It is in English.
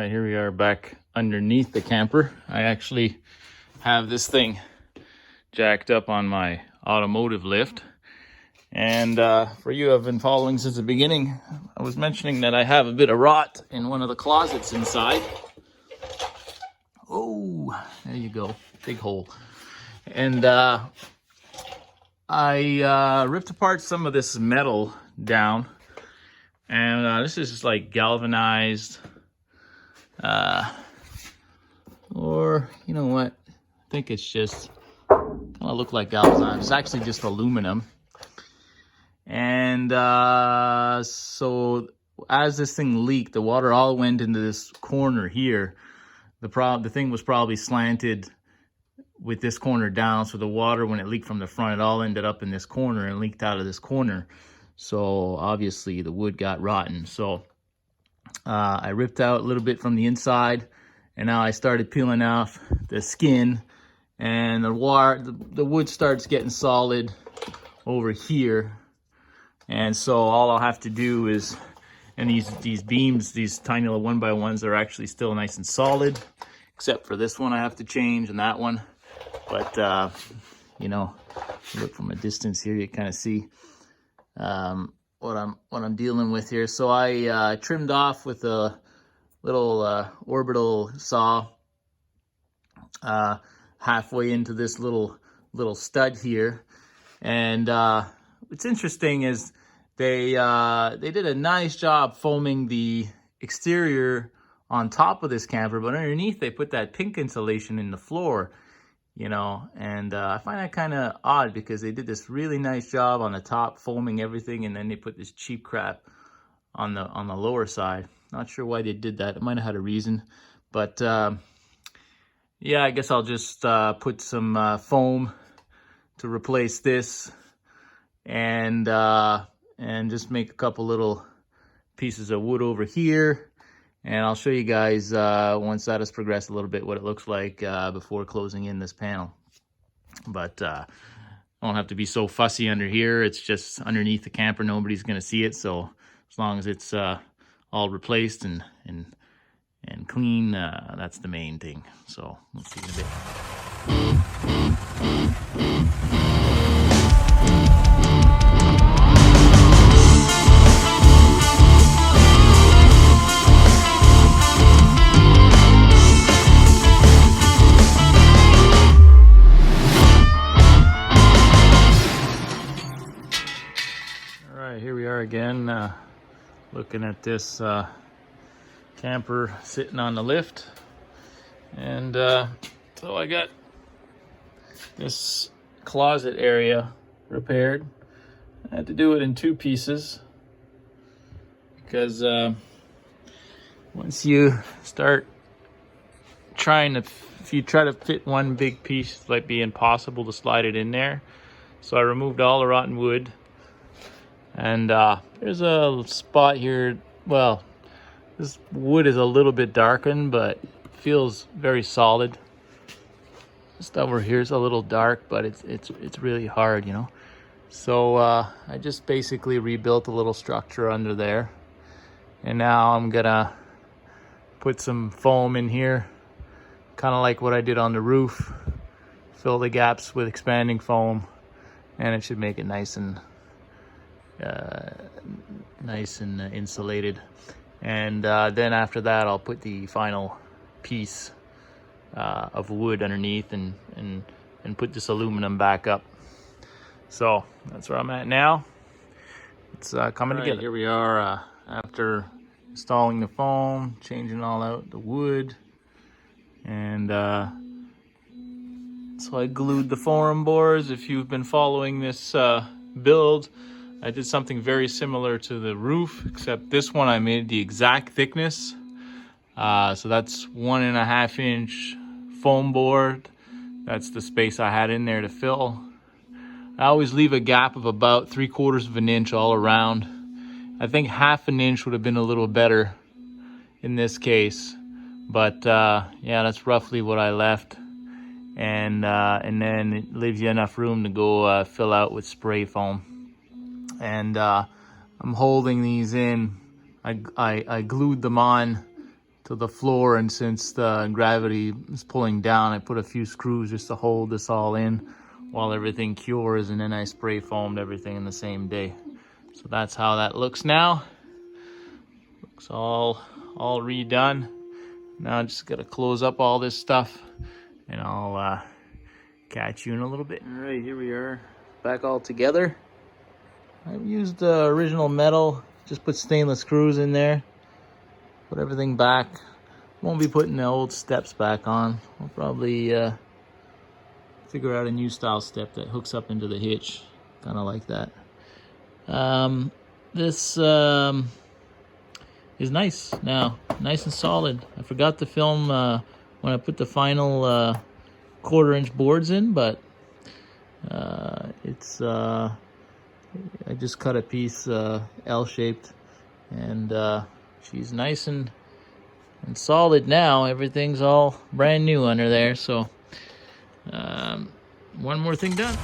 right, here we are back underneath the camper. I actually have this thing jacked up on my automotive lift. And for you who have been following since the beginning, I was mentioning that I have a bit of rot in one of the closets inside. Oh, there you go. Big hole. And I ripped apart some of this metal down. And this is just like galvanized. Or, you know what? I think it's just kind of look like galvanized. It's actually just aluminum. And so as this thing leaked, the water all went into this corner here. The thing was probably slanted with this corner down, so the water, when it leaked from the front, it all ended up in this corner and leaked out of this corner. So obviously the wood got rotten. So I ripped out a little bit from the inside, and now I started peeling off the skin, and the wood starts getting solid over here. And so all I'll have to do is, and these beams, these tiny little 1x1s, are actually still nice and solid, except for this one I have to change, and that one. But you know, look from a distance here, you kind of see what I'm dealing with here. So I trimmed off with a little orbital saw halfway into this little stud here. And what's interesting is they did a nice job foaming the exterior on top of this camper, but underneath they put that pink insulation in the floor, you know. And I find that kind of odd, because they did this really nice job on the top foaming everything, and then they put this cheap crap on the lower side. Not sure why they did that. It might have had a reason, but yeah, I guess I'll just put some foam to replace this, and just make a couple little pieces of wood over here. And I'll show you guys once that has progressed a little bit what it looks like before closing in this panel. But I don't have to be so fussy under here. It's just underneath the camper. Nobody's going to see it. So as long as it's all replaced and clean, that's the main thing. So we'll see in a bit. Here we are again, looking at this camper sitting on the lift. And so I got this closet area repaired. I had to do it in two pieces, because once you start if you try to fit one big piece, it might be impossible to slide it in there. So I removed all the rotten wood. And there's a spot here. Well, this wood is a little bit darkened, but feels very solid. Just over here is a little dark, but it's really hard, you know. So I just basically rebuilt a little structure under there, and now I'm gonna put some foam in here, kind of like what I did on the roof. Fill the gaps with expanding foam, and it should make it nice and insulated. And then after that, I'll put the final piece of wood underneath and put this aluminum back up. So that's where I'm at now. It's coming together. Here we are after installing the foam, changing all out the wood, and so I glued the forum boards. If you've been following this build, I did something very similar to the roof, except this one I made the exact thickness. So that's 1.5 inch foam board. That's the space I had in there to fill. I always leave a gap of about 3/4 of an inch all around. I think 1/2 inch would have been a little better in this case, but yeah, that's roughly what I left. And then it leaves you enough room to go fill out with spray foam. And I'm holding these in. I glued them on to the floor, and since the gravity is pulling down, I put a few screws just to hold this all in while everything cures, and then I spray foamed everything in the same day. So that's how that looks now. Looks all redone. Now I just gotta close up all this stuff, and I'll catch you in a little bit. All right, here we are, back all together. I've used the original metal, just put stainless screws in there, put everything back. Won't be putting the old steps back on. I'll probably figure out a new style step that hooks up into the hitch, kind of like that. This is nice now, nice and solid. I forgot to film when I put the final 1/4 inch boards in, but it's I just cut a piece L-shaped, and she's nice and solid now. Everything's all brand new under there, so one more thing done.